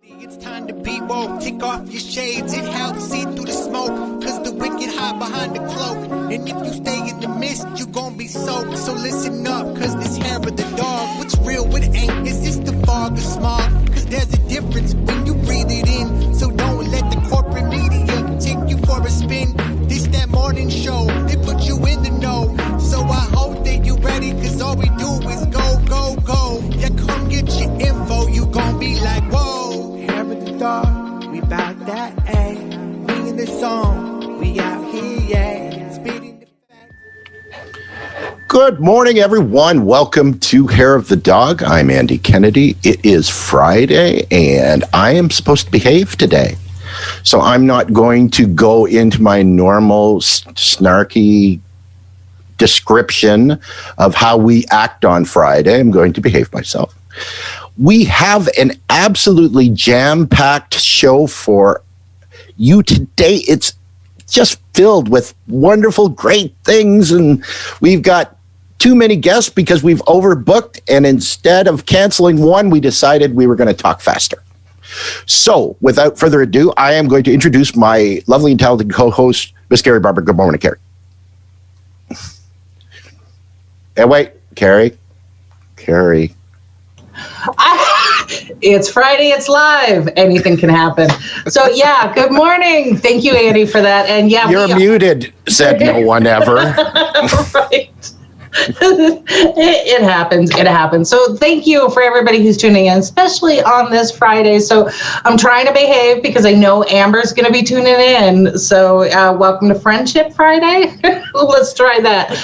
It's time to be woke, take off your shades, it helps see through the smoke, cause the wicked hide behind the cloak, and if you stay in the mist, you gon' be soaked, so listen up, cause this hair of the dog, what's real, what ain't, is this the fog or smog, cause there's a difference when you breathe it in, so don't let the corporate media take you for a spin, this that morning show, they put you in the know, so I hope that you ready, cause all we do is go, go, go, yeah, come get your info, you gon' be like, whoa. Dog, we bout that, ayy. We in the zone, we out here, yeah. Speeding the fact. Good morning, everyone. Welcome to Hair of the Dog. I'm Andy Kennedy. It is Friday, and I am supposed to behave today. So I'm not going to go into my normal snarky description of how we act on Friday. I'm going to behave myself. We have an absolutely jam-packed show for you today. It's just filled with wonderful, great things, and we've got too many guests because we've overbooked, and instead of canceling one, we decided we were going to talk faster. So, without further ado, I am going to introduce my lovely and talented co-host, Miss Carrie Barber. Good morning, Carrie. And wait, Carrie. It's Friday, it's live. Anything can happen. So yeah, good morning. Thank you, Andy, for that. And yeah, you're muted, said no one ever. Right. It happens. So thank you for everybody who's tuning in, especially on this Friday. So I'm trying to behave because I know Amber's going to be tuning in. So welcome to Friendship Friday. Let's try that.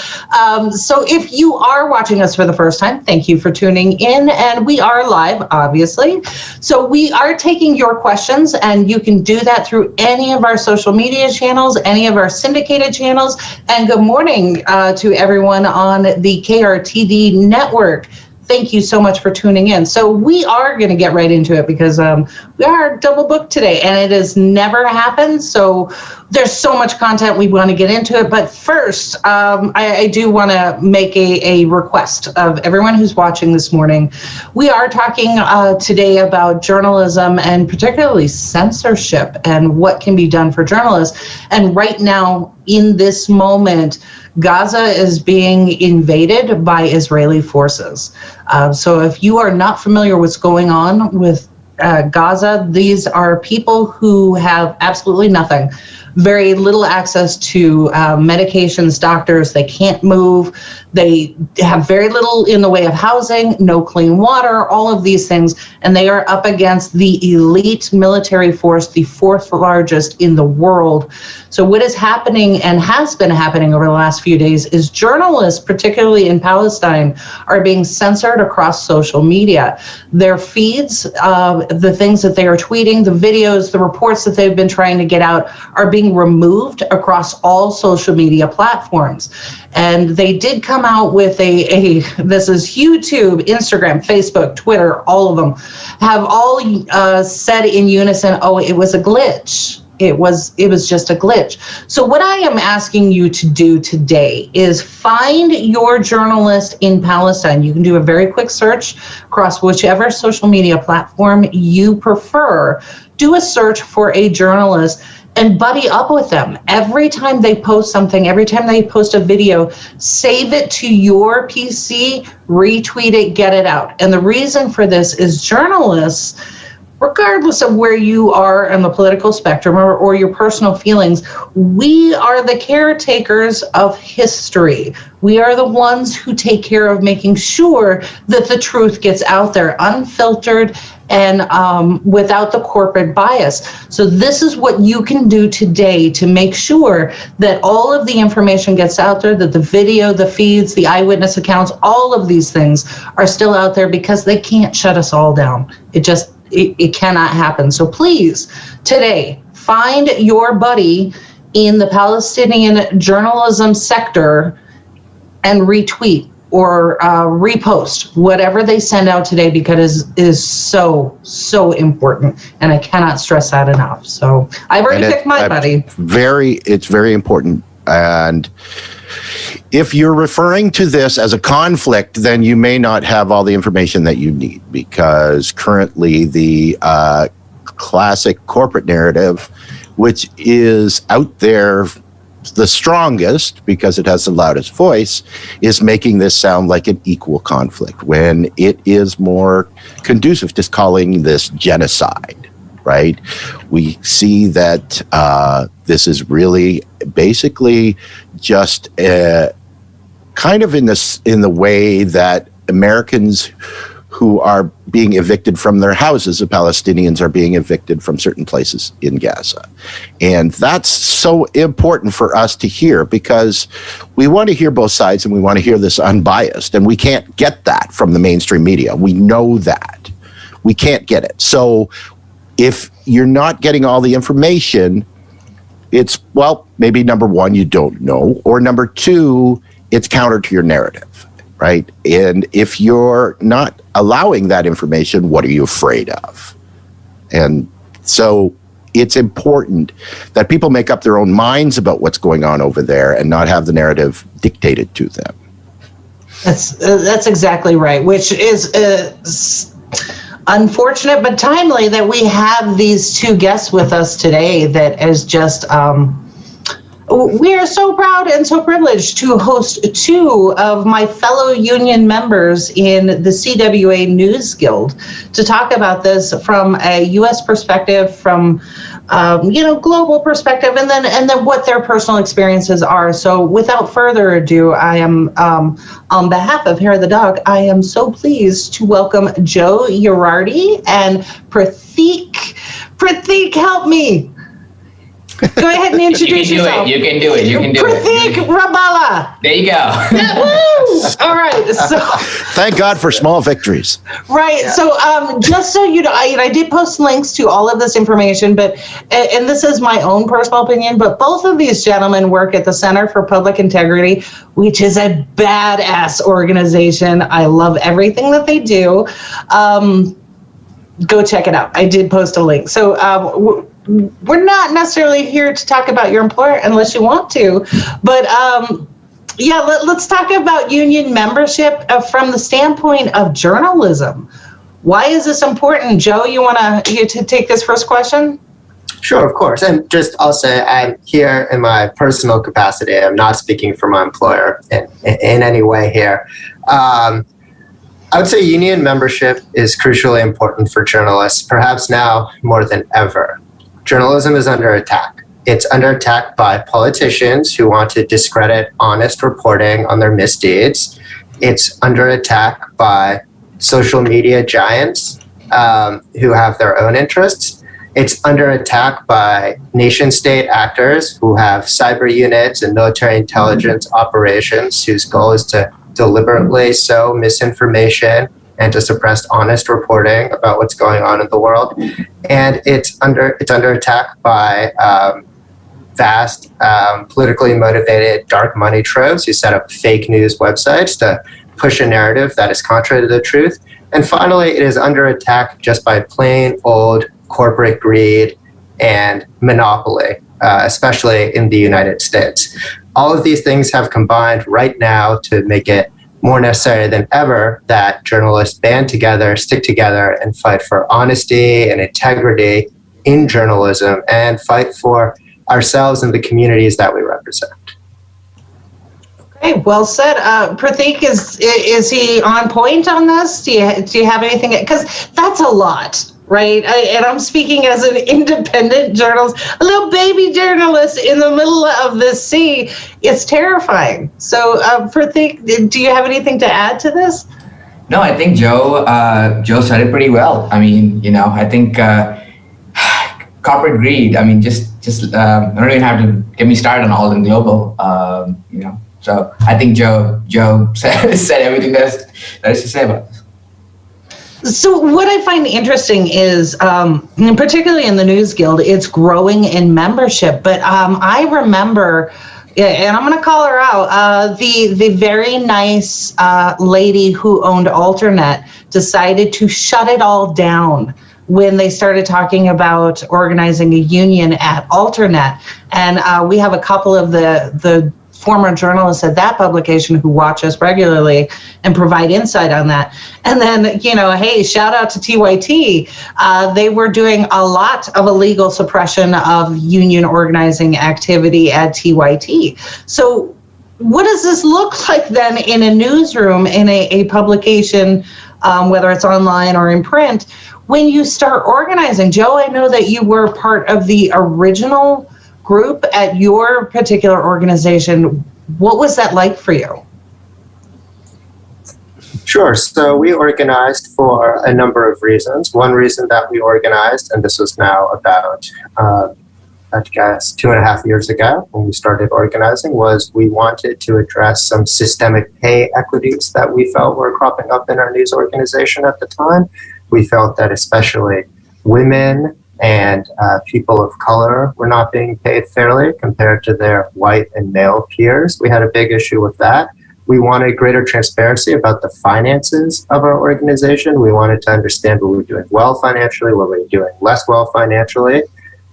So if you are watching us for the first time, thank you for tuning in. And we are live, obviously. So we are taking your questions, and you can do that through any of our social media channels, any of our syndicated channels. And good morning to everyone on the KRTD network. Thank you so much for tuning in. So we are going to get right into it because we are double booked today, and it has never happened. So there's so much content we want to get into it. But first, I do want to make a request of everyone who's watching this morning. We are talking today about journalism and particularly censorship and what can be done for journalists. And right now, in this moment, Gaza is being invaded by Israeli forces. So if you are not familiar with what's going on with Gaza, these are people who have absolutely nothing. Very little access to medications, doctors. They can't move. They have very little in the way of housing, no clean water, all of these things. And they are up against the elite military force, the fourth largest in the world. So what is happening and has been happening over the last few days is journalists, particularly in Palestine, are being censored across social media. Their feeds, the things that they are tweeting, the videos, the reports that they've been trying to get out are being removed across all social media platforms. And they did come out with this is YouTube, Instagram, Facebook, Twitter, all of them have all said in unison, oh, it was a glitch. It was just a glitch. So what I am asking you to do today is find your journalist in Palestine. You can do a very quick search across whichever social media platform you prefer. Do a search for a journalist and buddy up with them. Every time they post something, every time they post a video, save it to your PC, retweet it, get it out. And the reason for this is journalists, regardless of where you are on the political spectrum or your personal feelings, we are the caretakers of history. We are the ones who take care of making sure that the truth gets out there, unfiltered and without the corporate bias. So this is what you can do today to make sure that all of the information gets out there, that the video, the feeds, the eyewitness accounts, all of these things are still out there because they can't shut us all down. It cannot happen. So please, today, find your buddy in the Palestinian journalism sector and retweet or repost whatever they send out today, because it is so important, and I cannot stress that enough. So I've already picked my buddy. It's very important. And if you're referring to this as a conflict, then you may not have all the information that you need, because currently the classic corporate narrative, which is out there the strongest because it has the loudest voice, is making this sound like an equal conflict when it is more conducive to calling this genocide, right? We see that this is really basically just kind of in the way that Americans who are being evicted from their houses, the Palestinians are being evicted from certain places in Gaza. And that's so important for us to hear because we want to hear both sides and we want to hear this unbiased. And we can't get that from the mainstream media. We know that. We can't get it. So if you're not getting all the information, it's, well, maybe number one, you don't know, or number two, it's counter to your narrative. Right? And if you're not allowing that information, what are you afraid of? And so it's important that people make up their own minds about what's going on over there and not have the narrative dictated to them. That's exactly right, which is unfortunate but timely that we have these two guests with us today that is just... we are so proud and so privileged to host two of my fellow union members in the CWA NewsGuild to talk about this from a U.S. perspective, from global perspective, and then what their personal experiences are. So, without further ado, I am on behalf of Hair of the Dog. I am so pleased to welcome Joe Yerardi and Pratheek. Pratheek, help me. Go ahead and introduce yourself. You can do it. Pratheek Rebala. There you go. Woo! All right. So, thank God for small victories. Right. Yeah. So, just so you know, I did post links to all of this information, and this is my own personal opinion, but both of these gentlemen work at the Center for Public Integrity, which is a badass organization. I love everything that they do. Go check it out. I did post a link. So, we're not necessarily here to talk about your employer unless you want to, but let's talk about union membership from the standpoint of journalism. Why is this important? Joe, you to take this first question? Sure, of course. And just I'll say I'm here in my personal capacity. I'm not speaking for my employer in any way here. I would say union membership is crucially important for journalists, perhaps now more than ever. Journalism is under attack. It's under attack by politicians who want to discredit honest reporting on their misdeeds. It's under attack by social media giants who have their own interests. It's under attack by nation-state actors who have cyber units and military intelligence operations whose goal is to deliberately sow misinformation and to suppress honest reporting about what's going on in the world. And it's under attack by vast politically motivated dark money trolls who set up fake news websites to push a narrative that is contrary to the truth. And finally, it is under attack just by plain old corporate greed and monopoly, especially in the United States. All of these things have combined right now to make it more necessary than ever that journalists band together, stick together, and fight for honesty and integrity in journalism and fight for ourselves and the communities that we represent. Okay, well said. Pratheek, is he on point on this? Do you have anything? Because that's a lot. Right, and I'm speaking as an independent journalist, a little baby journalist in the middle of the sea. It's terrifying. So, Pratheek, do you have anything to add to this? No, I think Joe said it pretty well. I mean, I think corporate greed. I mean, just I don't even have to get me started on Alden Global. So I think Joe said everything there is to say about this. So what I find interesting is, particularly in the NewsGuild, it's growing in membership. But I remember, and I'm going to call her out, the very nice lady who owned Alternet decided to shut it all down when they started talking about organizing a union at Alternet. And we have a couple of the former journalists at that publication who watch us regularly and provide insight on that. And then, you know, hey, shout out to TYT. They were doing a lot of illegal suppression of union organizing activity at TYT. So what does this look like then in a newsroom, in a publication, whether it's online or in print, when you start organizing? Joe, I know that you were part of the original group at your particular organization. What was that like for you? Sure. So we organized for a number of reasons. One reason that we organized, and this was now about, I guess, 2.5 years ago when we started organizing, was we wanted to address some systemic pay equities that we felt were cropping up in our news organization at the time. We felt that especially women and people of color were not being paid fairly compared to their white and male peers. We had a big issue with that. We wanted greater transparency about the finances of our organization. We wanted to understand what we were doing well financially, what we were doing less well financially.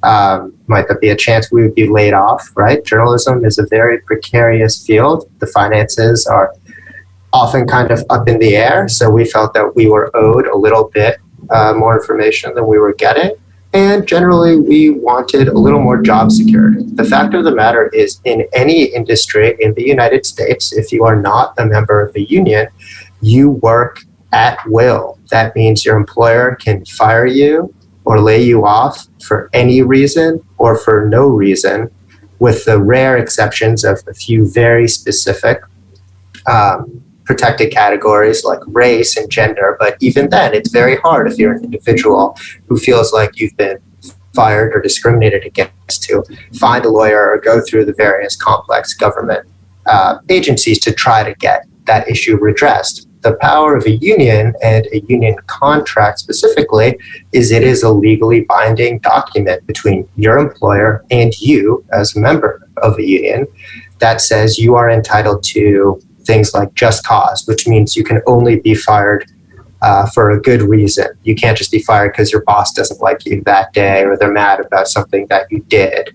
Might there be a chance we would be laid off, right? Journalism is a very precarious field. The finances are often kind of up in the air. So we felt that we were owed a little bit more information than we were getting. And generally, we wanted a little more job security. The fact of the matter is, in any industry in the United States, if you are not a member of the union, you work at will. That means your employer can fire you or lay you off for any reason or for no reason, with the rare exceptions of a few very specific protected categories like race and gender. But even then, it's very hard if you're an individual who feels like you've been fired or discriminated against to find a lawyer or go through the various complex government agencies to try to get that issue redressed. The power of a union, and a union contract specifically, is it is a legally binding document between your employer and you as a member of a union that says you are entitled to things like just cause, which means you can only be fired for a good reason. You can't just be fired because your boss doesn't like you that day or they're mad about something that you did.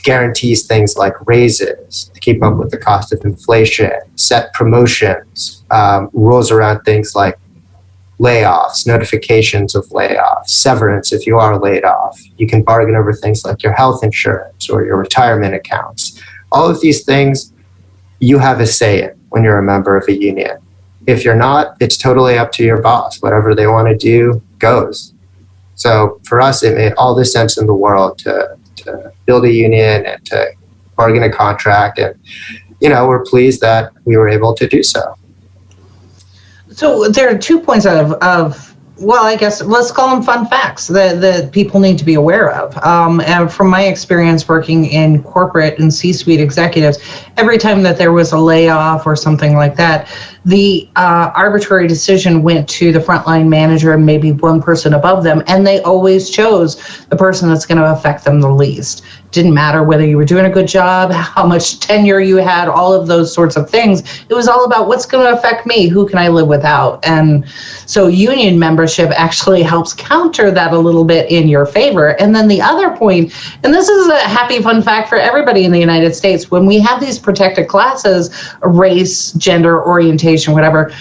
Guarantees things like raises to keep up with the cost of inflation, set promotions, rules around things like layoffs, notifications of layoffs, severance if you are laid off. You can bargain over things like your health insurance or your retirement accounts. All of these things you have a say in when you're a member of a union. If you're not, it's totally up to your boss. Whatever they want to do goes. So for us, it made all the sense in the world to build a union and to bargain a contract. And, you know, we're pleased that we were able to do so. So there are 2 points of well, I guess let's call them fun facts that people need to be aware of. And from my experience working in corporate and C-suite executives, every time that there was a layoff or something like that, the arbitrary decision went to the frontline manager and maybe one person above them, and they always chose the person that's going to affect them the least. Didn't matter whether you were doing a good job, how much tenure you had, all of those sorts of things. It was all about what's going to affect me, who can I live without? And so union membership actually helps counter that a little bit in your favor. And then the other point, and this is a happy fun fact for everybody in the United States, when we have these protected classes, race, gender, orientation, whatever,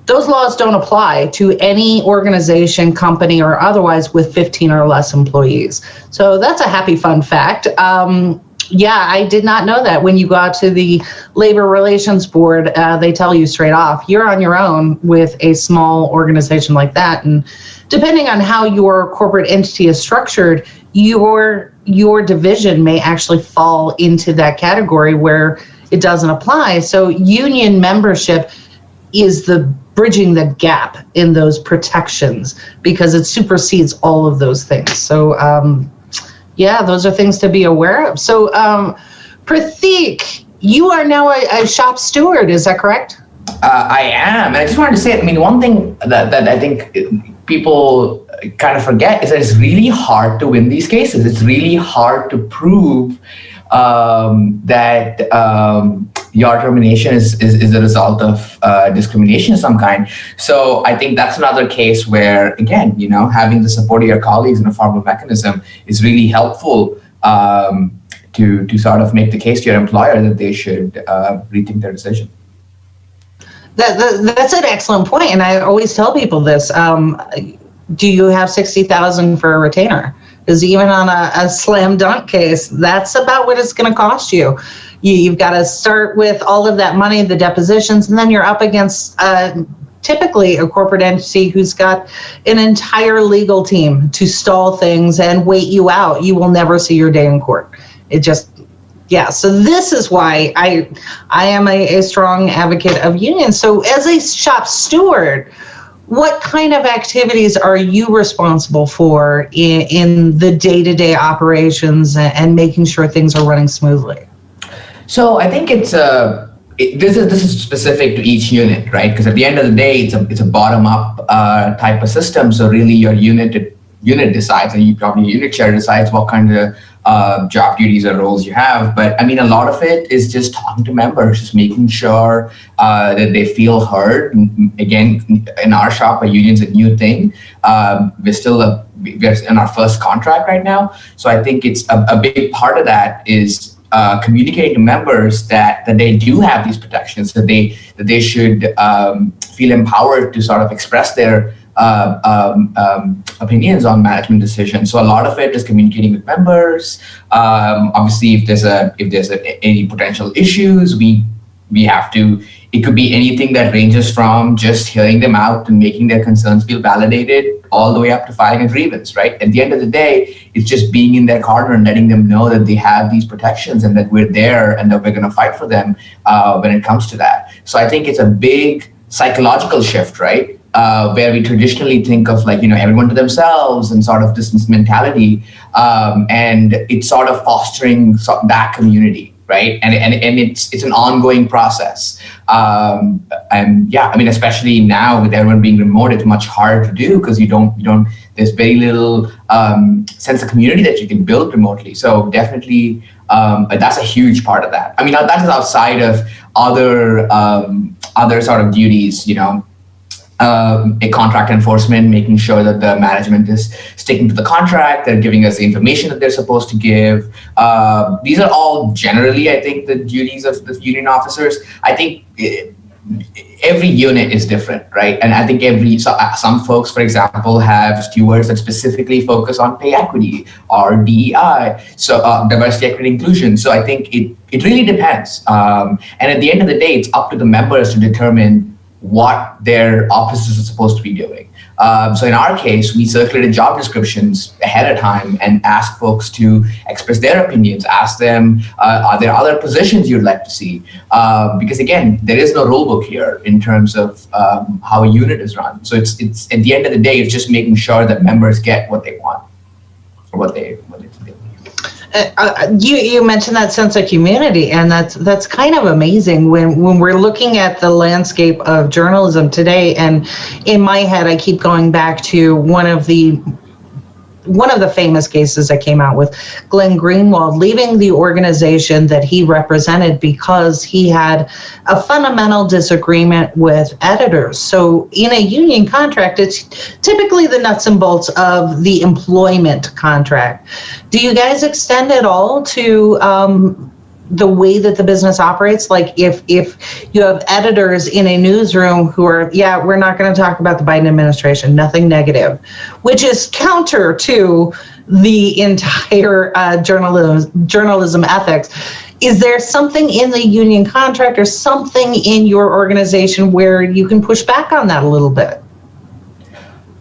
those laws don't apply to any organization, company, or otherwise with 15 or less employees. So that's a happy fun fact. Yeah, I did not know that. When you go out to the Labor Relations Board, they tell you straight off, you're on your own with a small organization like that. And depending on how your corporate entity is structured, your division may actually fall into that category where it doesn't apply. So union membership is the bridging the gap in those protections because it supersedes all of those things. So yeah, those are things to be aware of. So Pratheek, you are now a shop steward, is that correct? I am, and I just wanted to say, I mean, one thing that I think people kind of forget is that it's really hard to win these cases. It's really hard to prove that your termination is a result of discrimination of some kind. So I think that's another case where, again, you know, having the support of your colleagues in a formal mechanism is really helpful to sort of make the case to your employer that they should rethink their decision. That's an excellent point, and I always tell people this. Do you have $60,000 for a retainer? Because even on a slam dunk case, that's about what it's going to cost you. You've got to start with all of that money, the depositions, and then you're up against typically a corporate entity who's got an entire legal team to stall things and wait you out. You will never see your day in court. It just, yeah. So this is why I am a strong advocate of unions. So as a shop steward, what kind of activities are you responsible for in the day-to-day operations and making sure things are running smoothly? So I think this is specific to each unit, right? Because at the end of the day, it's a bottom-up type of system. So really, your unit decides, and your unit chair decides what kind of job duties or roles you have. But I mean, a lot of it is just talking to members, just making sure that they feel heard. Again, in our shop, a union's a new thing. We're in our first contract right now. So I think it's a big part of that is communicating to members that they do have these protections, that they should feel empowered to sort of express their opinions on management decisions. So a lot of it is communicating with members. Obviously, if there's any potential issues, we have to. It could be anything that ranges from just hearing them out and making their concerns feel validated, all the way up to filing a grievance. Right? At the end of the day, it's just being in their corner and letting them know that they have these protections and that we're there and that we're going to fight for them when it comes to that. So I think it's a big psychological shift, right? Where we traditionally think of everyone to themselves and sort of this mentality, and it's sort of fostering that community, right? And it's an ongoing process. And yeah, I mean, especially now with everyone being remote, it's much harder to do because you don't. There's very little sense of community that you can build remotely. So definitely, that's a huge part of that. I mean, that is outside of other sort of duties, a contract enforcement, making sure that the management is sticking to the contract, they're giving us the information that they're supposed to give. These are all generally, I think, the duties of the union officers. I think every unit is different, right? And I think some folks, for example, have stewards that specifically focus on pay equity or DEI, so diversity, equity, inclusion. So I think it really depends. And at the end of the day, it's up to the members to determine what their officers are supposed to be doing. So in our case, we circulated job descriptions ahead of time and asked folks to express their opinions, ask them, are there other positions you'd like to see? Because again, there is no rule book here in terms of how a unit is run. So it's at the end of the day, it's just making sure that members get what they want or what they do. You mentioned that sense of community, and that's kind of amazing when we're looking at the landscape of journalism today. And in my head, I keep going back to one of the famous cases that came out with Glenn Greenwald leaving the organization that he represented because he had a fundamental disagreement with editors. So in a union contract, it's typically the nuts and bolts of the employment contract. Do you guys extend it all to the way that the business operates? Like if you have editors in a newsroom who are, we're not going to talk about the Biden administration, nothing negative, which is counter to the entire journalism ethics. Is there something in the union contract or something in your organization where you can push back on that a little bit?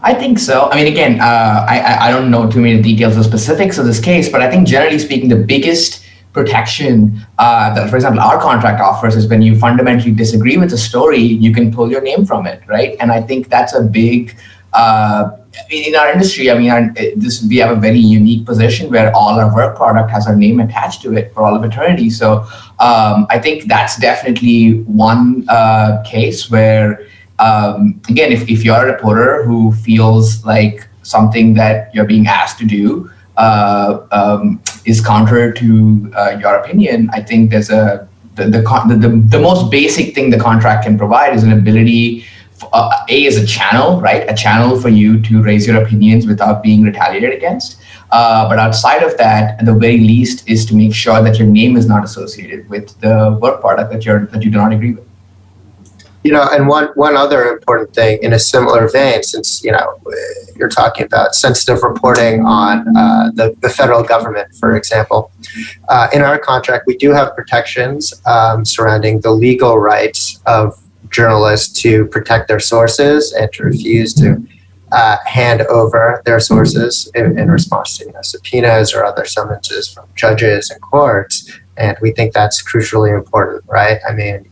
I think so. I mean, again, I don't know too many details or specifics of this case, but I think generally speaking, the biggest protection that, for example, our contract offers is when you fundamentally disagree with a story, you can pull your name from it, right? And I think that's a big, in our industry, I mean, we have a very unique position where all our work product has our name attached to it for all of eternity. So I think that's definitely one case where, again, if you're a reporter who feels like something that you're being asked to do is counter to your opinion, I think there's the most basic thing the contract can provide is an ability is a channel, right? A channel for you to raise your opinions without being retaliated against. But outside of that, at the very least, is to make sure that your name is not associated with the work product that you do not agree with. And one other important thing in a similar vein, since, you're talking about sensitive reporting on the federal government, for example, in our contract, we do have protections surrounding the legal rights of journalists to protect their sources and to refuse to hand over their sources in response to subpoenas or other summonses from judges and courts. And we think that's crucially important, right? I mean,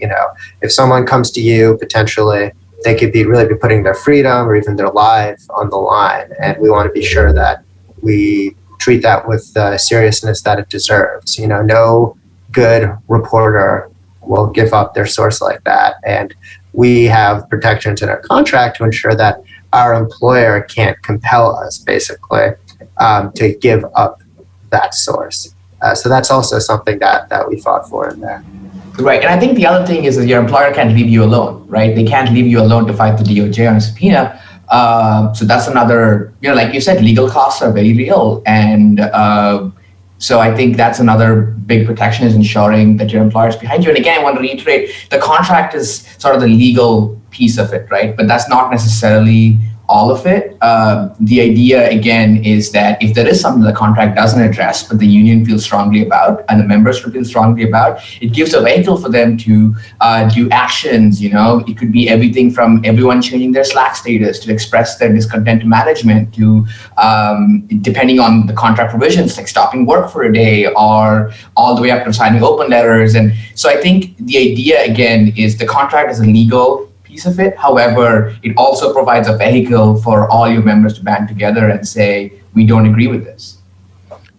if someone comes to you, potentially, they could really be putting their freedom or even their life on the line. And we want to be sure that we treat that with the seriousness that it deserves. No good reporter will give up their source like that. And we have protections in our contract to ensure that our employer can't compel us, basically, to give up that source. So that's also something that we fought for in there. Right. And I think the other thing is that your employer can't leave you alone, right? They can't leave you alone to fight the DOJ on a subpoena. So that's another, like you said, legal costs are very real. And so I think that's another big protection, is ensuring that your employer is behind you. And again, I want to reiterate, the contract is sort of the legal piece of it, right? But that's not necessarily all of it. The idea, again, is that if there is something the contract doesn't address, but the union feels strongly about and the members feel strongly about, it gives a vehicle for them to do actions. It could be everything from everyone changing their Slack status to express their discontent to management to, depending on the contract provisions, like stopping work for a day or all the way up to signing open letters. And so I think the idea, again, is the contract is a legal piece of it. However, it also provides a vehicle for all your members to band together and say, we don't agree with this.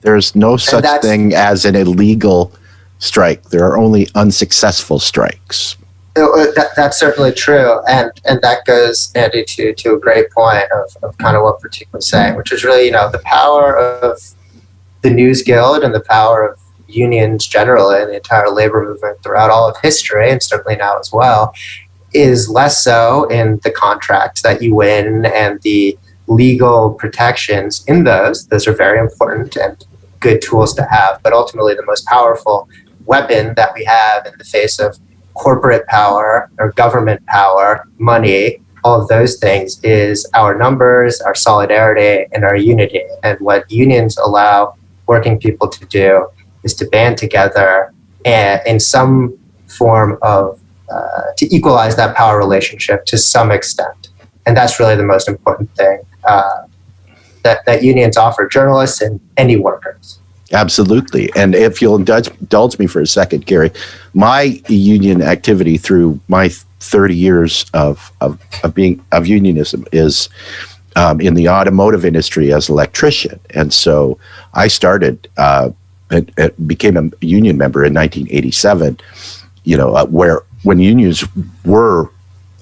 There's no such thing as an illegal strike. There are only unsuccessful strikes. That's certainly true. And that goes, Andy, to a great point of kind of what Pratheek was saying, which is really, the power of the NewsGuild and the power of unions generally and the entire labor movement throughout all of history, and certainly now as well, is less so in the contracts that you win and the legal protections in those. Those are very important and good tools to have. But ultimately, the most powerful weapon that we have in the face of corporate power or government power, money, all of those things, is our numbers, our solidarity, and our unity. And what unions allow working people to do is to band together and in some form of to equalize that power relationship to some extent. And that's really the most important thing that unions offer journalists and any workers. Absolutely. And if you'll indulge me for a second, Gary, my union activity through my 30 years of unionism is in the automotive industry as an electrician. And so I started, became a union member in 1987, when unions were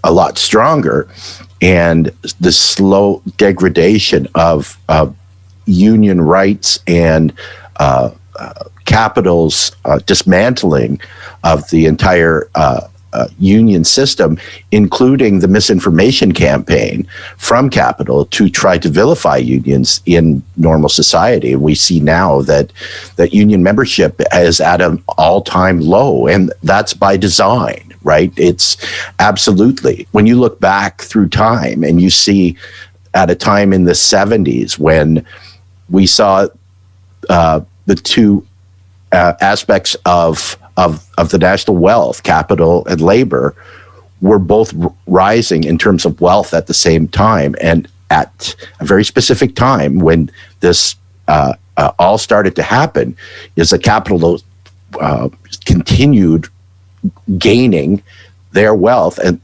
a lot stronger, and the slow degradation of union rights and capital's dismantling of the entire union system, including the misinformation campaign from capital to try to vilify unions in normal society. We see now that union membership is at an all-time low, and that's by design. Right? It's absolutely. When you look back through time and you see at a time in the 70s when we saw the two aspects of the national wealth, capital and labor, were both rising in terms of wealth at the same time. And at a very specific time when this all started to happen, is that capital continued gaining their wealth, and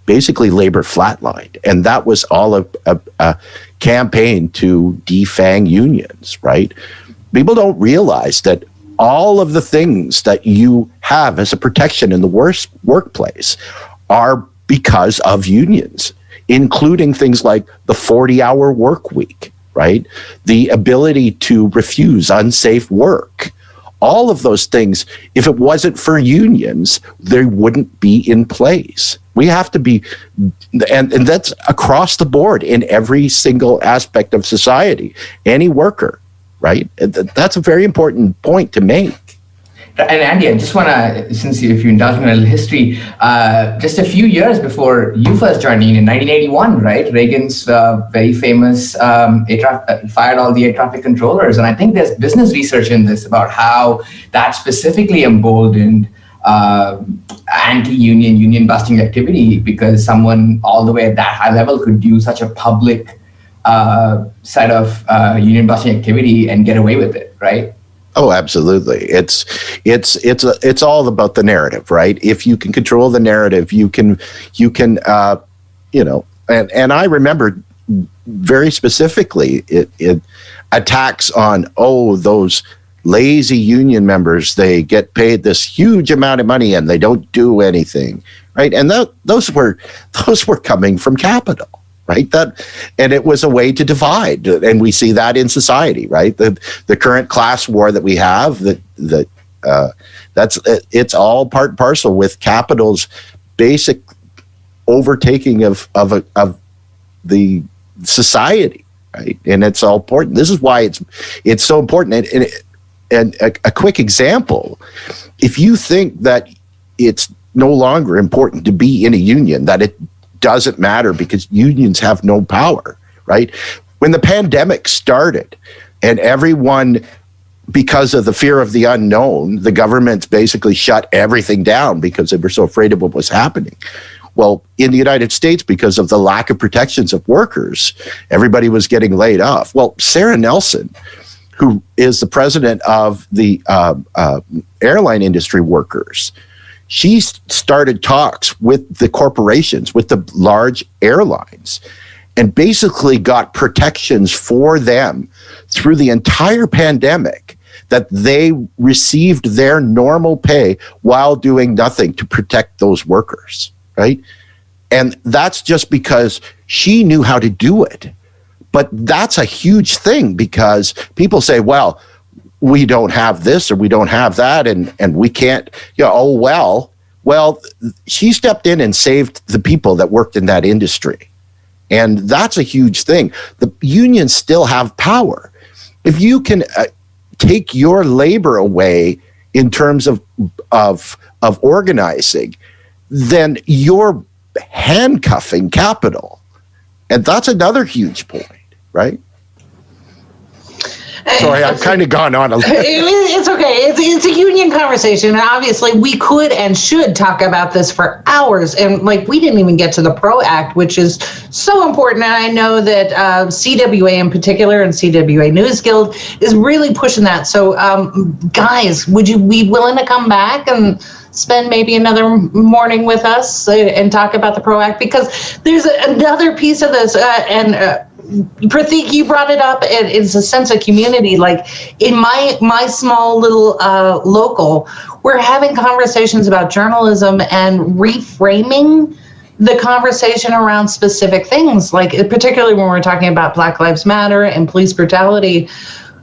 basically labor flatlined. And that was all a campaign to defang unions, right? People don't realize that all of the things that you have as a protection in the worst workplace are because of unions, including things like the 40-hour work week, right? The ability to refuse unsafe work. All of those things, if it wasn't for unions, they wouldn't be in place. We have to be, and that's across the board in every single aspect of society, any worker, right? That's a very important point to make. And Andy, I just want to, since if you indulge me in a little history, just a few years before you first joined in 1981, right? Reagan's very famous fired all the air traffic controllers. And I think there's business research in this about how that specifically emboldened anti-union, union-busting activity, because someone all the way at that high level could do such a public set of union-busting activity and get away with it, right? Oh, absolutely. It's all about the narrative, right? If you can control the narrative, you can, and I remember very specifically it attacks on, those lazy union members, they get paid this huge amount of money and they don't do anything, right? And those were coming from capital. Right, and it was a way to divide, and we see that in society. Right, the current class war that we have, it's all part and parcel with capital's basic overtaking of the society. Right, and it's all important. This is why it's so important. And a quick example: if you think that it's no longer important to be in a union, that it doesn't matter because unions have no power, right? When the pandemic started and everyone, because of the fear of the unknown, the governments basically shut everything down because they were so afraid of what was happening. Well, in the United States, because of the lack of protections of workers, everybody was getting laid off. Well, Sarah Nelson, who is the president of the airline industry workers, she started talks with the corporations, with the large airlines, and basically got protections for them through the entire pandemic, that they received their normal pay while doing nothing to protect those workers, right? And that's just because she knew how to do it. But that's a huge thing, because people say, well, we don't have this or we don't have that, and we can't, well, she stepped in and saved the people that worked in that industry. And that's a huge thing. The unions still have power. If you can take your labor away in terms of organizing, then you're handcuffing capital. And that's another huge point, right? Sorry, I've kind of gone on a little. It's okay. It's a union conversation. And obviously, we could and should talk about this for hours. And we didn't even get to the PRO Act, which is so important. And I know that CWA in particular and CWA NewsGuild is really pushing that. So, guys, would you be willing to come back and spend maybe another morning with us and talk about the PRO Act? Because there's another piece of this, Pratheek, you brought it up. It's a sense of community. In my small little local, we're having conversations about journalism and reframing the conversation around specific things, particularly when we're talking about Black Lives Matter and police brutality,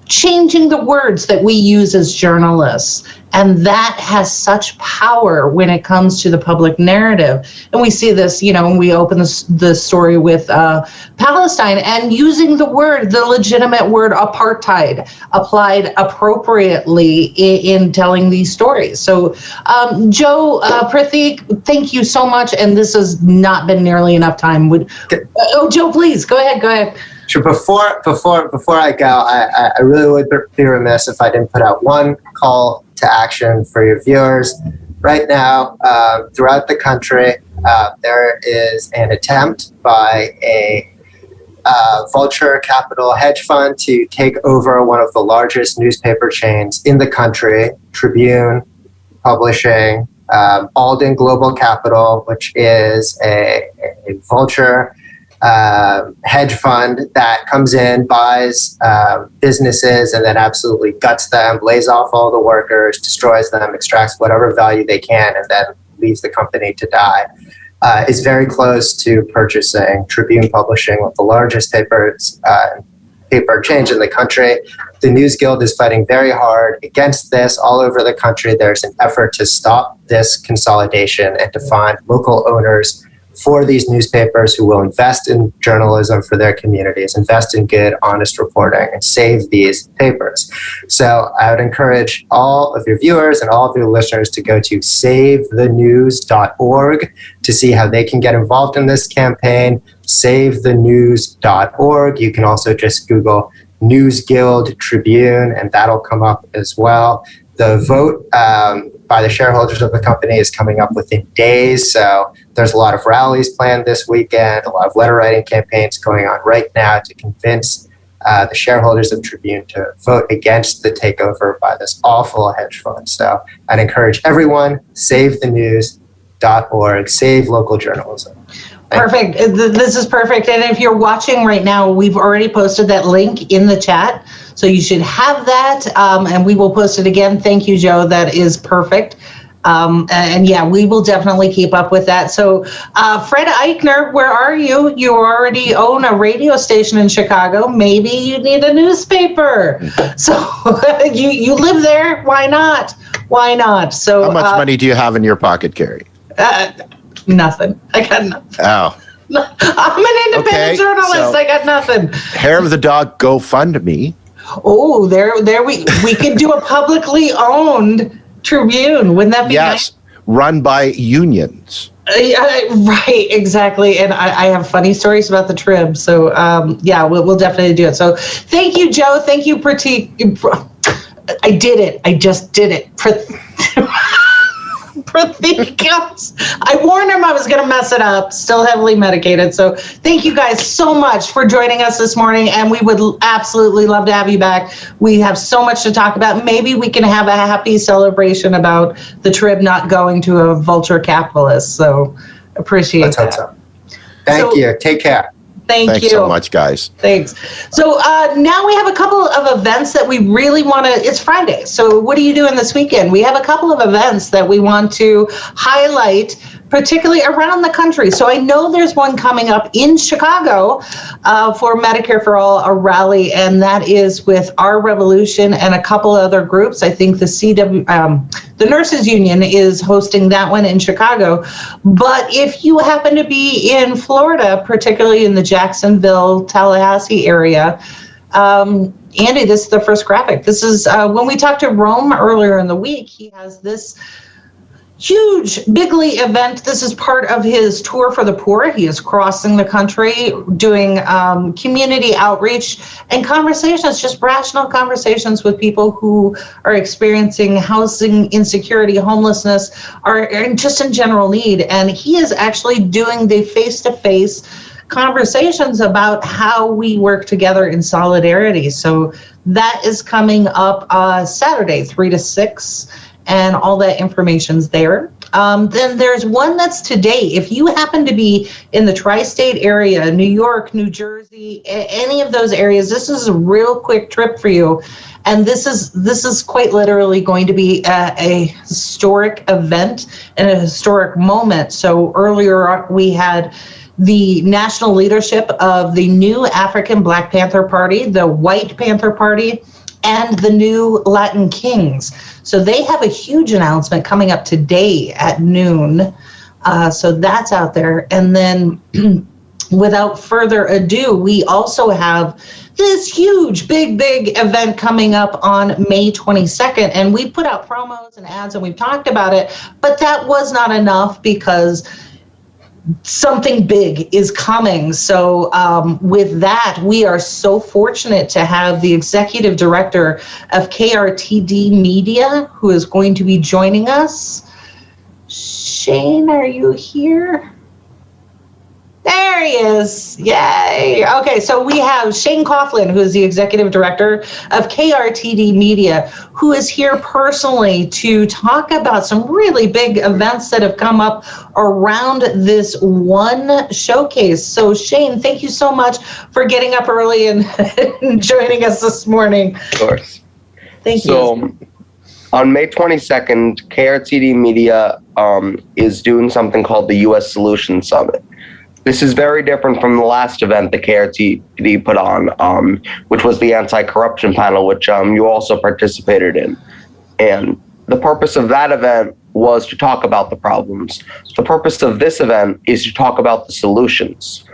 changing the words that we use as journalists. And that has such power when it comes to the public narrative. And we see this, when we open the story with Palestine, and using the legitimate word apartheid applied appropriately in telling these stories. So, Joe, Pratheek, thank you so much. And this has not been nearly enough time. Joe, please, go ahead. Sure. Before I go, I really would be remiss if I didn't put out one call to action for your viewers. Right now, throughout the country, there is an attempt by a vulture capital hedge fund to take over one of the largest newspaper chains in the country, Tribune Publishing, Alden Global Capital, which is a vulture hedge fund that comes in, buys businesses, and then absolutely guts them, lays off all the workers, destroys them, extracts whatever value they can, and then leaves the company to die. Is very close to purchasing Tribune Publishing, one of the largest papers newspaper change in the country. The NewsGuild is fighting very hard against this all over the country. There's an effort to stop this consolidation and to find local owners for these newspapers who will invest in journalism for their communities, invest in good, honest reporting, and save these papers. So I would encourage all of your viewers and all of your listeners to go to savethenews.org to see how they can get involved in this campaign. Savethenews.org. You can also just Google NewsGuild Tribune, and that'll come up as well. The vote by the shareholders of the company is coming up within days, so there's a lot of rallies planned this weekend, a lot of letter writing campaigns going on right now to convince the shareholders of Tribune to vote against the takeover by this awful hedge fund. So I'd encourage everyone, savethenews.org, save local journalism. Perfect. This is perfect. And if you're watching right now, we've already posted that link in the chat. So you should have that. And we will post it again. Thank you, Joe. That is perfect. And yeah, we will definitely keep up with that. So Fred Eichner, where are you? You already own a radio station in Chicago. Maybe you need a newspaper. So you live there. Why not? Why not? So how much money do you have in your pocket, Carrie? Nothing. I got nothing. Oh. I'm an independent journalist. So I got nothing. Hair of the Dog GoFundMe. Oh, there we could do a publicly owned Tribune. Wouldn't that be nice? Run by unions. Right, exactly. And I have funny stories about the Trib. So yeah, we'll definitely do it. So thank you, Joe. Thank you, Pratheek. I did it. I just did it. Pratheek. I warned him I was going to mess it up. Still heavily medicated. So thank you guys so much for joining us this morning. And we would absolutely love to have you back. We have so much to talk about. Maybe we can have a happy celebration about the Trib not going to a vulture capitalist. So appreciate that. Let's hope so. Thank you. Take care. Thanks so much, guys. Thanks. So now we have a couple of events that we really want to, it's Friday. So what are you doing this weekend? We have a couple of events that we want to highlight, particularly around the country. So I know there's one coming up in Chicago for Medicare for All, a rally, and that is with Our Revolution and a couple other groups. I think the CWA, the Nurses Union is hosting that one in Chicago. But if you happen to be in Florida, particularly in the Jacksonville, Tallahassee area, Andy, this is the first graphic. This is when we talked to Rome earlier in the week, he has this huge bigly event. This is part of his tour for the poor. He is crossing the country doing community outreach and conversations, just rational conversations with people who are experiencing housing insecurity, homelessness, or just in general need. And he is actually doing the face-to-face conversations about how we work together in solidarity. So that is coming up Saturday, 3 to 6. And all that information's there. Then there's one that's today. If you happen to be in the tri-state area, New York, New Jersey, any of those areas, this is a real quick trip for you. And this is quite literally going to be a historic event and a historic moment. So earlier we had the national leadership of the new African Black Panther Party, the White Panther Party, and the new Latin Kings. So they have a huge announcement coming up today at noon. So that's out there. And then without further ado, we also have this huge, big event coming up on May 22nd. And we put out promos and ads and we've talked about it, but that was not enough because something big is coming. So with that, we are so fortunate to have the Executive Director of KRTD Media, who is going to be joining us. Shane, are you here? There he is. Yay. Okay, so we have Shane Coughlin, who is the Executive Director of KRTD Media, who is here personally to talk about some really big events that have come up around this one showcase. So Shane, thank you so much for getting up early and joining us this morning. Of course. Thank you. So on May 22nd, KRTD Media is doing something called the U.S. Solution Summit. This is very different from the last event the KRTD put on, which was the anti-corruption panel, which you also participated in. And the purpose of that event was to talk about the problems. The purpose of this event is to talk about the solutions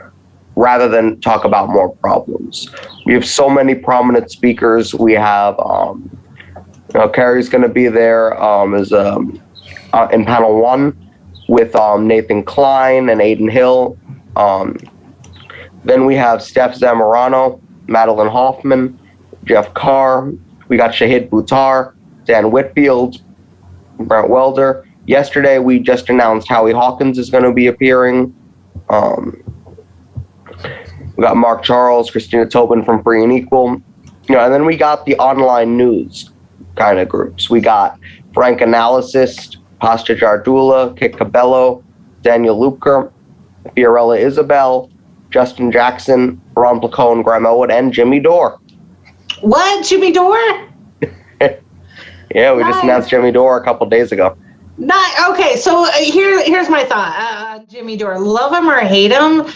rather than talk about more problems. We have so many prominent speakers. We have, Carrie's going to be there in panel 1 with Nathan Klein and Aiden Hill. Then we have Steph Zamorano, Madeline Hoffman, Jeff Carr. We got Shahid Buttar, Dan Whitfield, Brent Welder. Yesterday, we just announced Howie Hawkins is going to be appearing. We got Mark Charles, Christina Tobin from Free and Equal. And then we got the online news kind of groups. We got Frank Analysis, Pasta Jardula, Kit Cabello, Daniel Luker, Fiorella Isabel, Justin Jackson, Ron Placone, Graham Elwood, and Jimmy Dore. What? Jimmy Dore? Yeah, we just announced Jimmy Dore a couple days ago. Okay, so here's my thought. Jimmy Dore, love him or hate him,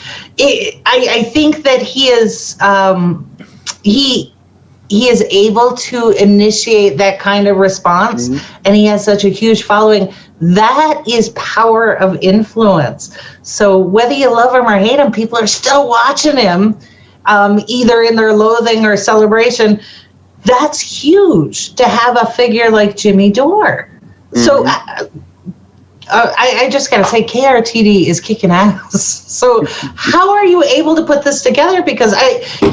I think that he is he is able to initiate that kind of response, and he has such a huge following. That is power of influence. So whether you love him or hate him, people are still watching him, either in their loathing or celebration. That's huge to have a figure like Jimmy Dore. So I just got to say, KRTD is kicking ass. So how are you able to put this together? Because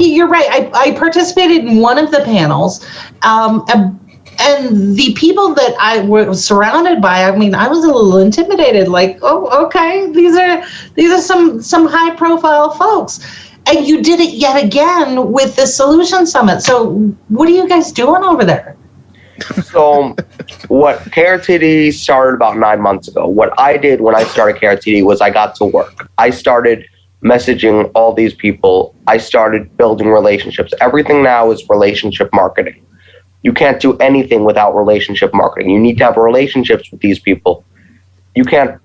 you're right. I participated in one of the panels, and the people that I was surrounded by, I mean, I was a little intimidated. Like, oh, okay, these are some high profile folks. And you did it yet again with the Solution Summit. So what are you guys doing over there? So what KRTD started about 9 months ago. What I did when I started KRTD was I got to work. I started messaging all these people. I started building relationships. Everything now is relationship marketing. You can't do anything without relationship marketing. You need to have relationships with these people. You can't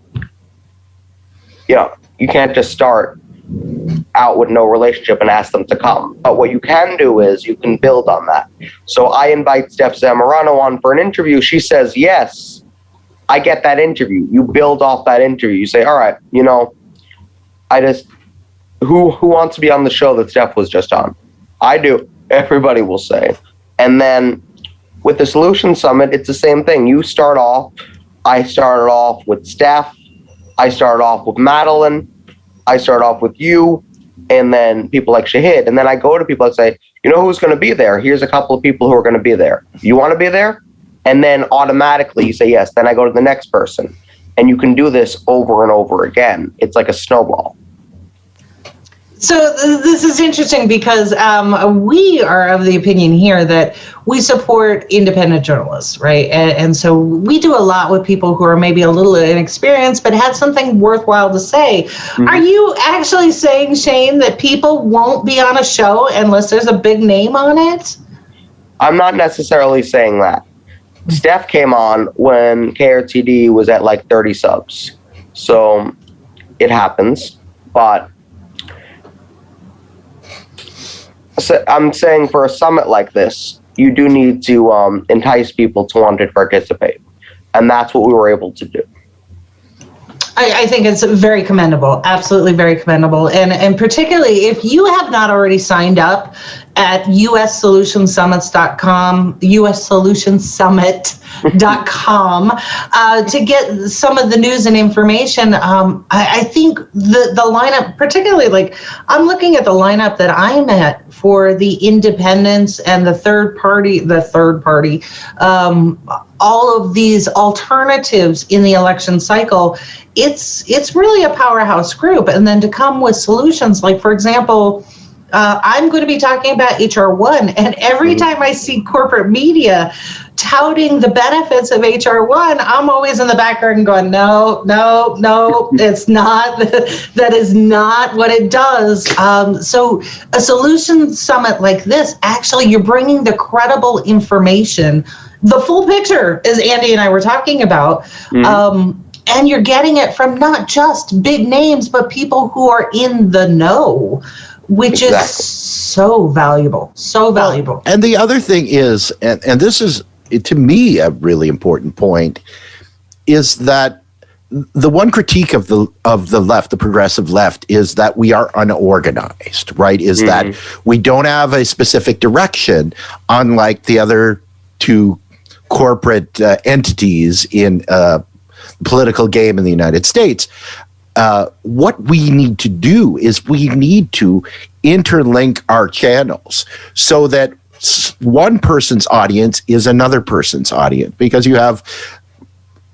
just start out with no relationship and ask them to come. But what you can do is you can build on that. So I invite Steph Zamorano on for an interview. She says, yes, I get that interview. You build off that interview. You say, all right, who wants to be on the show that Steph was just on? I do. Everybody will say. And then with the Solution Summit, it's the same thing. I started off with Steph. I started off with Madeline. I start off with you, and then people like Shahid. And then I go to people and say, you know who's going to be there? Here's a couple of people who are going to be there. You want to be there? And then automatically you say yes. Then I go to the next person. And you can do this over and over again. It's like a snowball. So this is interesting because we are of the opinion here that we support independent journalists, right? And so we do a lot with people who are maybe a little inexperienced but had something worthwhile to say. Are you actually saying, Shane, that people won't be on a show unless there's a big name on it? I'm not necessarily saying that. Steph came on when KRTD was at like 30 subs. So it happens, but I'm saying for a summit like this, you do need to entice people to want to participate. And that's what we were able to do. I think it's very commendable, absolutely very commendable. And particularly if you have not already signed up at usSolutionSummits.com, usSolutionSummit.com to get some of the news and information. I think the lineup, particularly like I'm looking at the lineup that I'm at for the independents and the third party, all of these alternatives in the election cycle. It's really a powerhouse group. And then to come with solutions, like, for example, I'm going to be talking about HR1, and every time I see corporate media touting the benefits of HR1, I'm always in the background going, no, it's not. That is not what it does. So a solution summit like this, actually, you're bringing the credible information, the full picture, as Andy and I were talking about. And you're getting it from not just big names, but people who are in the know, which is so valuable, so valuable. And the other thing is, and this is, to me, a really important point, is that the one critique of the left, the progressive left, is that we are unorganized, right? Is that we don't have a specific direction, unlike the other two corporate entities in political game in the United States. What we need to do is we need to interlink our channels so that one person's audience is another person's audience, because you have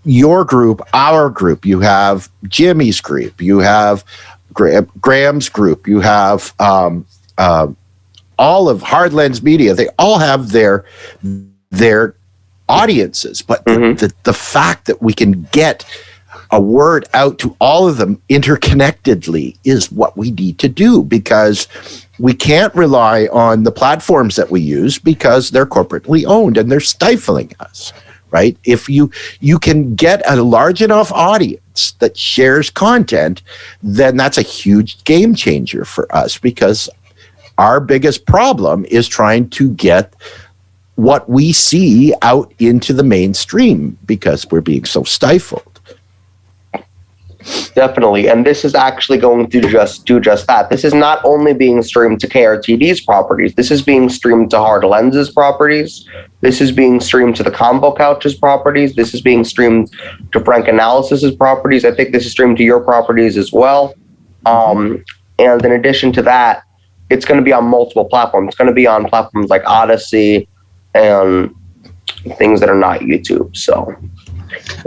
your group, our group, you have Jimmy's group, you have Graham's group, you have all of Hardlands Media. They all have their audiences, but the fact that we can get a word out to all of them interconnectedly is what we need to do, because we can't rely on the platforms that we use because they're corporately owned and they're stifling us, right? If you can get a large enough audience that shares content, then that's a huge game changer for us, because our biggest problem is trying to get what we see out into the mainstream because we're being so stifled. Definitely. And this is actually going to just do just that. This is not only being streamed to KRTD's properties. This is being streamed to Hard Lens's properties. This is being streamed to the Combo Couch's properties. This is being streamed to Frank Analysis's properties. I think this is streamed to your properties as well. And in addition to that, it's going to be on multiple platforms. It's going to be on platforms like Odyssey and things that are not YouTube. So.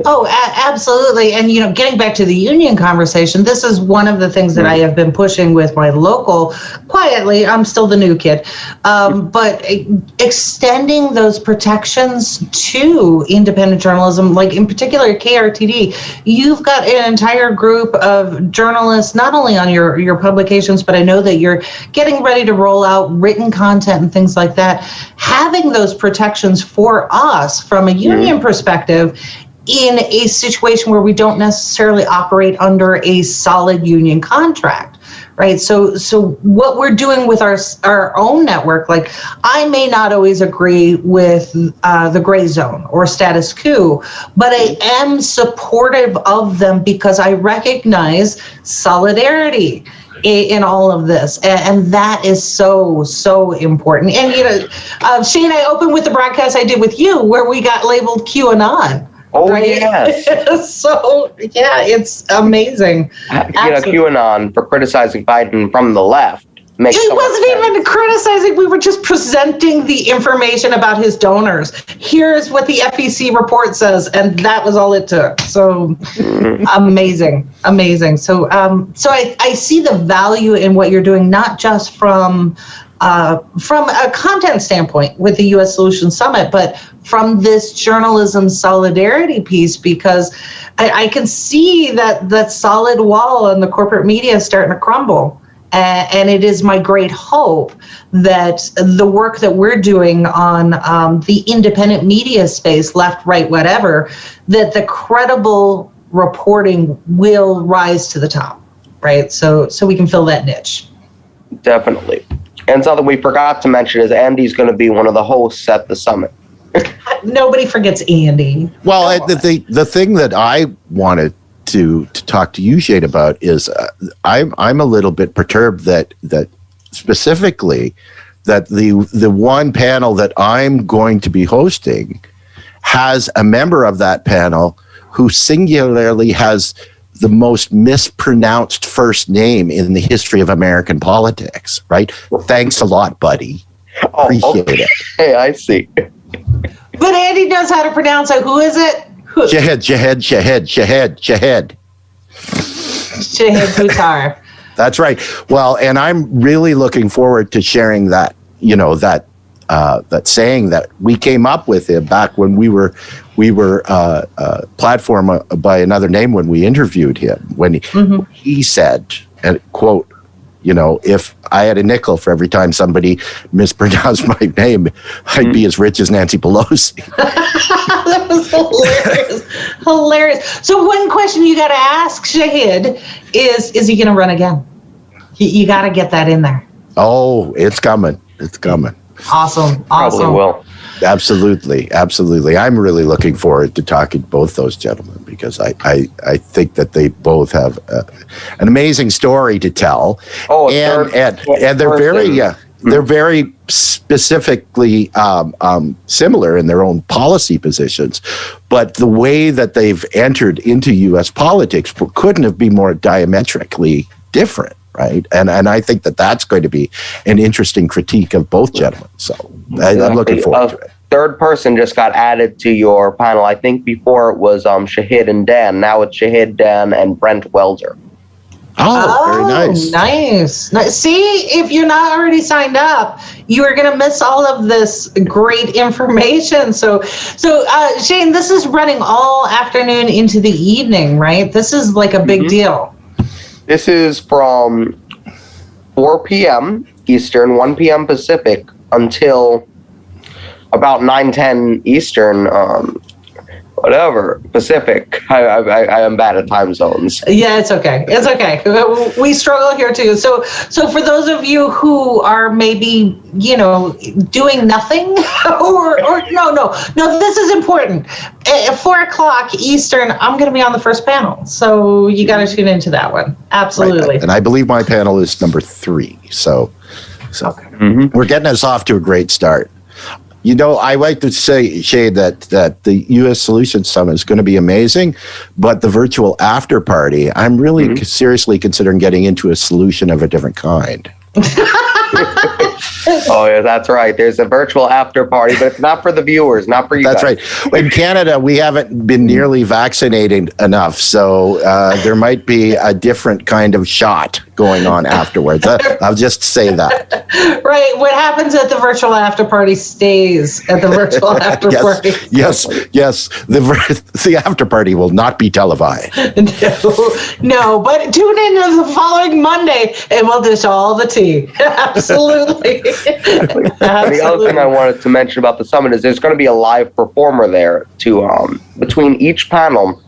Oh, absolutely. And, getting back to the union conversation, this is one of the things that I have been pushing with my local, quietly, I'm still the new kid, but extending those protections to independent journalism, like in particular KRTD, you've got an entire group of journalists, not only on your publications, but I know that you're getting ready to roll out written content and things like that. Having those protections for us from a union perspective in a situation where we don't necessarily operate under a solid union contract, right? So what we're doing with our own network, like I may not always agree with the gray zone or status quo, but I am supportive of them because I recognize solidarity in all of this, and that is so important. And Shane, I opened with the broadcast I did with you where we got labeled QAnon. Oh, right? yes. So, yeah, it's amazing. QAnon for criticizing Biden from the left. It wasn't even criticizing. We were just presenting the information about his donors. Here's what the FEC report says, and that was all it took. So amazing. So I see the value in what you're doing, not just from a content standpoint with the U.S. Solutions Summit, but from this journalism solidarity piece, because I can see that solid wall in the corporate media starting to crumble. And it is my great hope that the work that we're doing on the independent media space, left, right, whatever, that the credible reporting will rise to the top, right? So we can fill that niche. Definitely. And something we forgot to mention is Andy's going to be one of the hosts at the summit. Nobody forgets Andy. Well, the thing that I wanted to talk to you, Shane, about is I'm a little bit perturbed that specifically that the one panel that I'm going to be hosting has a member of that panel who singularly has the most mispronounced first name in the history of American politics, right? Thanks a lot, buddy. Appreciate it. Hey, I see. But Andy knows how to pronounce it. Who is it? Shahed Buttar. That's right. Well, and I'm really looking forward to sharing that, that saying that we came up with it back when we were platformed by another name when we interviewed him, when he said, and quote, if I had a nickel for every time somebody mispronounced my name, I'd be as rich as Nancy Pelosi. That was hilarious. So one question you got to ask Shahid is he going to run again? You got to get that in there. Oh, it's coming. Awesome. Probably will. Absolutely. I'm really looking forward to talking to both those gentlemen because I think that they both have an amazing story to tell. Oh, and they're very specifically similar in their own policy positions, but the way that they've entered into U.S. politics couldn't have been more diametrically different. Right. And I think that that's going to be an interesting critique of both gentlemen. So I'm looking forward to it. Third person just got added to your panel. I think before it was Shahid and Dan. Now it's Shahid, Dan, and Brent Welzer. Oh, very nice. See, if you're not already signed up, you are going to miss all of this great information. So Shane, this is running all afternoon into the evening, right? This is like a big deal. This is from 4 p.m. Eastern, 1 p.m. Pacific until about 9:10 Eastern, whatever, Pacific. I am bad at time zones. Yeah, it's okay. We struggle here too. So for those of you who are maybe, doing nothing or no, this is important. At 4:00 Eastern, I'm going to be on the first panel. So you got to tune into that one. Absolutely. Right. And I believe my panel is number 3. So okay. We're getting us off to a great start. I like to say, Shay, that the U.S. Solutions Summit is going to be amazing, but the virtual after party, I'm really seriously considering getting into a solution of a different kind. Oh, yeah, that's right. There's a virtual after party, but it's not for the viewers, not for you That's guys. right. In Canada, we haven't been nearly vaccinated enough, so there might be a different kind of shot going on afterwards. I'll just say that. Right. What happens at the virtual after party stays at the virtual after party. Yes. The after party will not be televised. No, but tune in the following Monday and we'll dish all the tea. Absolutely. The other thing I wanted to mention about the summit is there's going to be a live performer there to between each panel.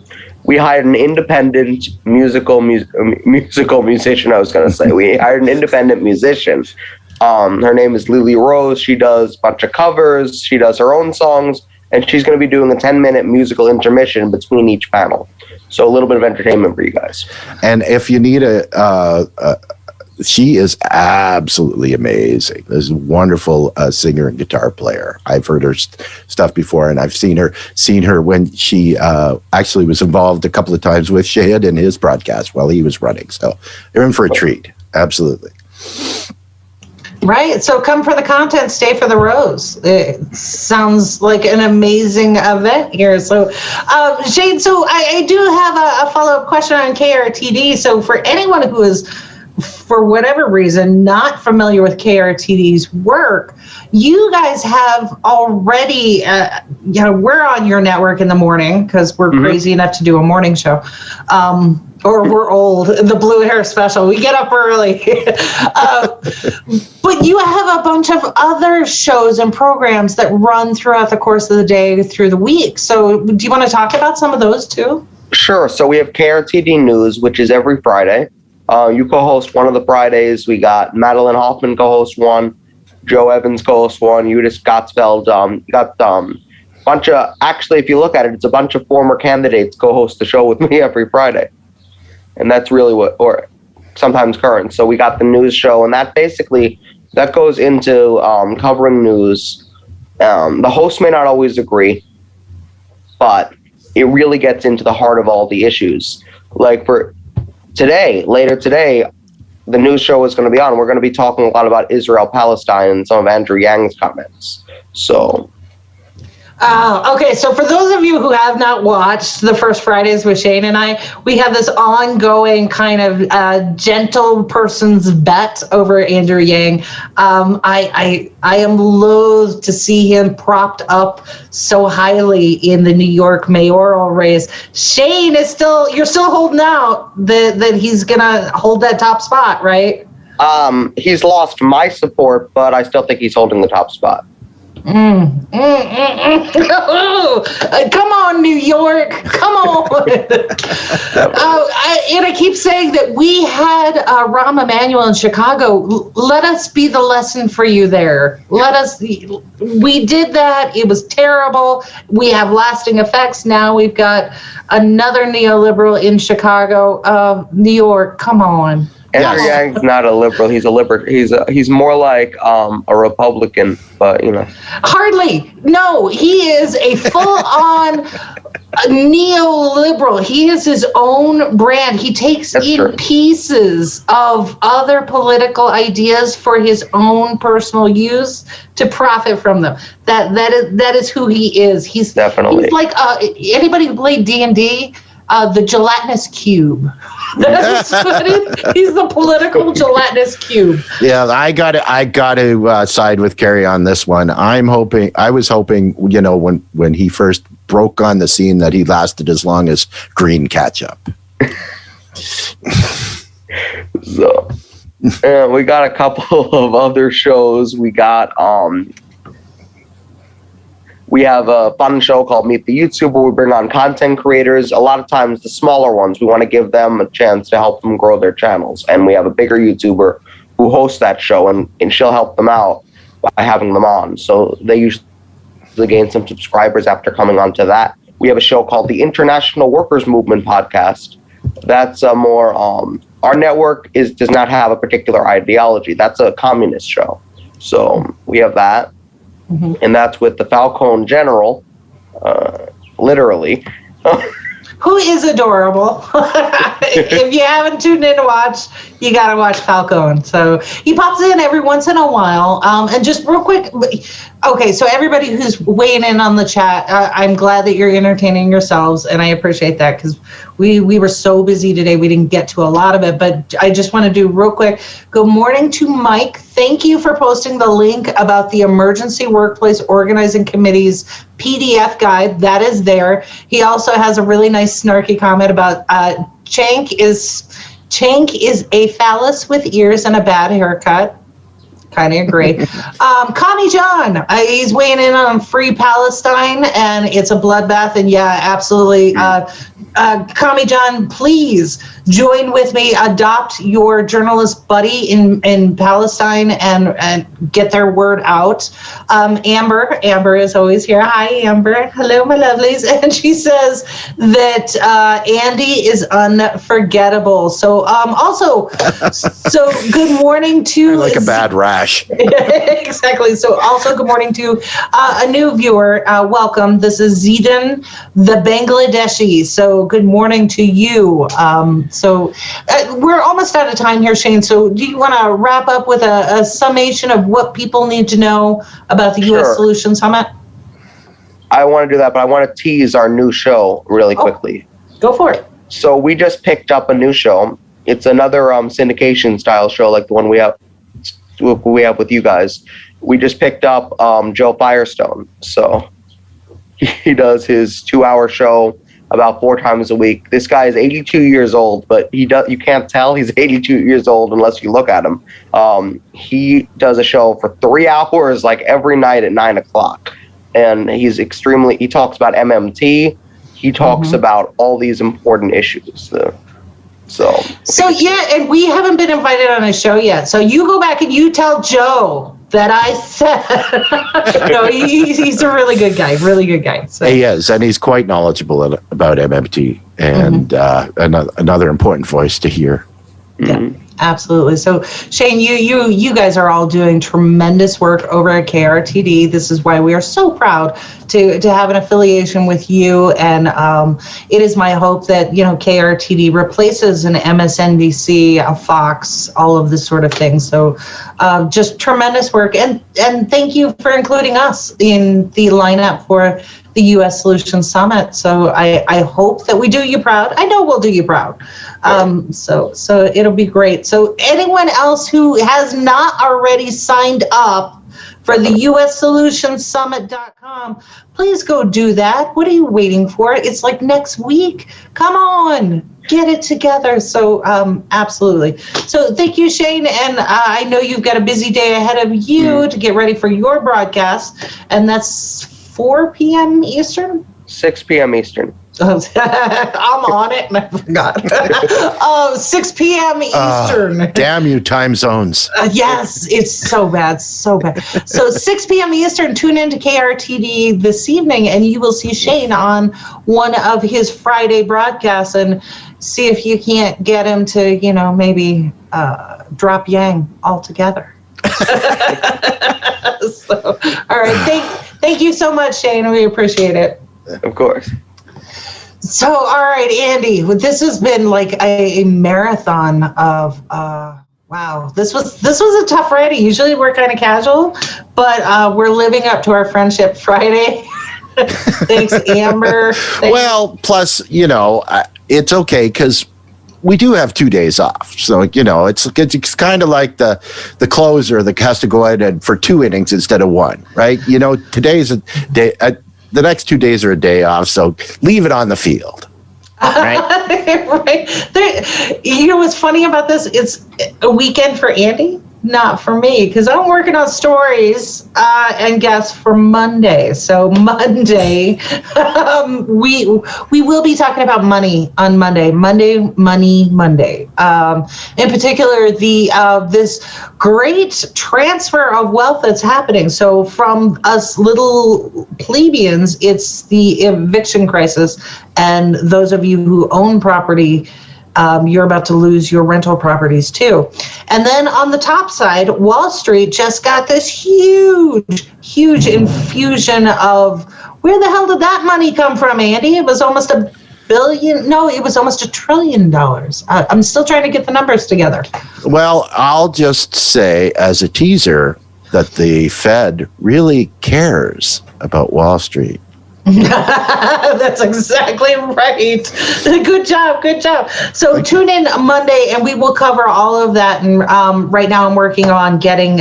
We hired an independent musical musician. I was going to say we hired an independent musician. Her name is Lily Rose. She does a bunch of covers. She does her own songs, and she's going to be doing a 10-minute musical intermission between each panel. So a little bit of entertainment for you guys. And if you need she is absolutely amazing. This is a wonderful singer and guitar player. I've heard her stuff before, and I've seen her when she actually was involved a couple of times with Shahid in his broadcast while he was running. So they're in for a treat. Absolutely. Right. So come for the content, stay for the rose. It sounds like an amazing event here. So, Shane, so I do have a follow-up question on KRTD. So for anyone who is, for whatever reason, not familiar with KRTD's work, you guys have already, we're on your network in the morning because we're crazy enough to do a morning show. Or we're old, the Blue Hair Special. We get up early. But you have a bunch of other shows and programs that run throughout the course of the day through the week. So do you want to talk about some of those too? Sure. So we have KRTD News, which is every Friday. You co-host one of the Fridays. We got Madeline Hoffman co-host one, Joe Evans co-host one, Judith Gottsfeld. You got bunch of, actually, if you look at it, it's a bunch of former candidates co-host the show with me every Friday. And that's really or sometimes current. So we got the news show, and that goes into covering news. The host may not always agree, but it really gets into the heart of all the issues. Like for later today, the news show is going to be on. We're going to be talking a lot about Israel, Palestine, and some of Andrew Yang's comments. So. Okay, so for those of you who have not watched the First Fridays with Shane and I, we have this ongoing kind of gentle person's bet over Andrew Yang. I am loath to see him propped up so highly in the New York mayoral race. Shane you're still holding out that he's gonna hold that top spot, right? He's lost my support, but I still think he's holding the top spot. Come on, New York. Come on. And I keep saying that we had Rahm Emanuel in Chicago. Let us be the lesson for you there. We did that. It was terrible. We have lasting effects. Now we've got another neoliberal in Chicago. New York, come on. Andrew Yang's not a liberal. He's a he's more like a Republican, but Hardly. No, he is a full-on neoliberal. He is his own brand. He takes pieces of other political ideas for his own personal use to profit from them. That is who he is. He's definitely like anybody who played D&D. The gelatinous cube. He's the political gelatinous cube. Yeah, I got to side with Carrie on this one. I was hoping, when he first broke on the scene, that he lasted as long as green ketchup. So, we got a couple of other shows. We have a fun show called Meet the YouTuber. We bring on content creators. A lot of times the smaller ones, we want to give them a chance to help them grow their channels. And we have a bigger YouTuber who hosts that show, and she'll help them out by having them on. So they usually gain some subscribers after coming onto that. We have a show called the International Workers Movement Podcast. That's a more, our network does not have a particular ideology. That's a communist show. So we have that. Mm-hmm. And that's with the Falcone General, literally. Who is adorable. If you haven't tuned in to watch, you got to watch Falcone. So he pops in every once in a while. And just real quick, okay, so everybody who's weighing in on the chat, I'm glad that you're entertaining yourselves, and I appreciate that because we were so busy today, we didn't get to a lot of it, but I just want to do real quick. Good morning to Mike. Thank you for posting the link about the Emergency Workplace Organizing Committee's PDF guide. That is there. He also has a really nice snarky comment about Chank is a phallus with ears and a bad haircut. Kind of agree. Connie John, he's weighing in on Free Palestine, and it's a bloodbath. And yeah, absolutely. Connie John, please join with me. Adopt your journalist buddy in Palestine and get their word out. Amber is always here. Hi, Amber. Hello, my lovelies. And she says that Andy is unforgettable. So so good morning to like a bad rash. Exactly. So also good morning to a new viewer. Welcome. This is Zidan the Bangladeshi. So good morning to you. So we're almost out of time here, Shane. So do you want to wrap up with a summation of what people need to know about the U.S. Solution Summit? I want to do that, but I want to tease our new show really quickly. Go for it. So we just picked up a new show. It's another syndication style show like the one we have with you guys. We just picked up Joe Firestone. So he does his 2-hour show about 4 times a week. This guy is 82 years old, but you can't tell he's 82 years old unless you look at him. He does a show for 3 hours like every night at 9 o'clock. And he talks about MMT. He talks about all these important issues. So yeah, and we haven't been invited on a show yet. So you go back and you tell Joe that I said. No, he's a really good guy. So. He is, and he's quite knowledgeable about MMT, and another important voice to hear. Yeah, absolutely. So Shane, you guys are all doing tremendous work over at KRTD. This is why we are so proud to have an affiliation with you. And it is my hope that KRTD replaces an MSNBC, a Fox, all of this sort of thing. So just tremendous work, and thank you for including us in the lineup for the U.S. Solution Summit. So I hope that we do you proud. I know we'll do you proud. So it'll be great. So anyone else who has not already signed up for the USSolutionSummit.com, please go do that. What are you waiting for? It's like next week. Come on. get it together. So absolutely. So thank you, Shane. And I know you've got a busy day ahead of you to get ready for your broadcast. And that's 4 p.m. Eastern? 6 p.m. Eastern. I'm on it and I forgot. 6 p.m. Eastern. Damn you, time zones. Yes, it's so bad, so bad. So 6 p.m. Eastern, tune in to KRTD this evening and you will see Shane on one of his Friday broadcasts and see if you can't get him to, maybe drop Yang altogether. So, all right, thank you so much, Shane. We appreciate it. Of course. So, all right, Andy, this has been like a marathon of, wow, this was a tough Friday. Usually we're kind of casual, but we're living up to our Friendship Friday. Thanks, Amber. Well, plus, it's okay because we do have 2 days off. So, it's kind of like the closer that has to go in for 2 innings instead of 1, right? Today's a day. The next 2 days are a day off, so leave it on the field. Right? Right. What's funny about this? It's a weekend for Andy, not for me, because I'm working on stories and guests for Monday. So Monday, we will be talking about money on Monday. Monday. In particular, this great transfer of wealth that's happening. So from us little plebeians, it's the eviction crisis, and those of you who own property, you're about to lose your rental properties too. And then on the top side, Wall Street just got this huge infusion of, where the hell did that money come from, Andy? It was almost $1 billion. No, it was almost $1 trillion. I'm still trying to get the numbers together. Well, I'll just say as a teaser that the Fed really cares about Wall Street. That's exactly right. Good job. So tune in Monday and we will cover all of that. And right now I'm working on getting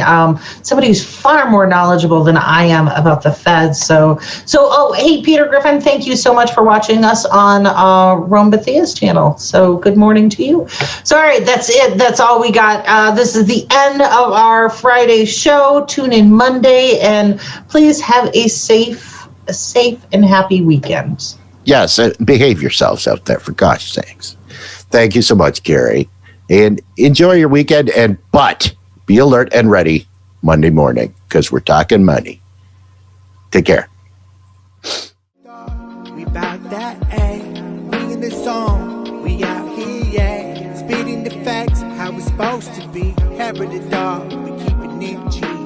somebody who's far more knowledgeable than I am about the Fed. So hey, Peter Griffin, thank you so much for watching us on Rome Bathea's channel. So good morning to you. So all right, that's it. That's all we got. This is the end of our Friday show. Tune in Monday and please have a safe and happy weekend. Yes, behave yourselves out there, for gosh sakes. Thank you so much, Gary. And enjoy your weekend, but be alert and ready Monday morning, because we're talking money. Take care. We about that, ayy. We in the zone, we out here, yeah. Spitting the facts, how it's supposed to be. Hair of the dog, we keeping it G.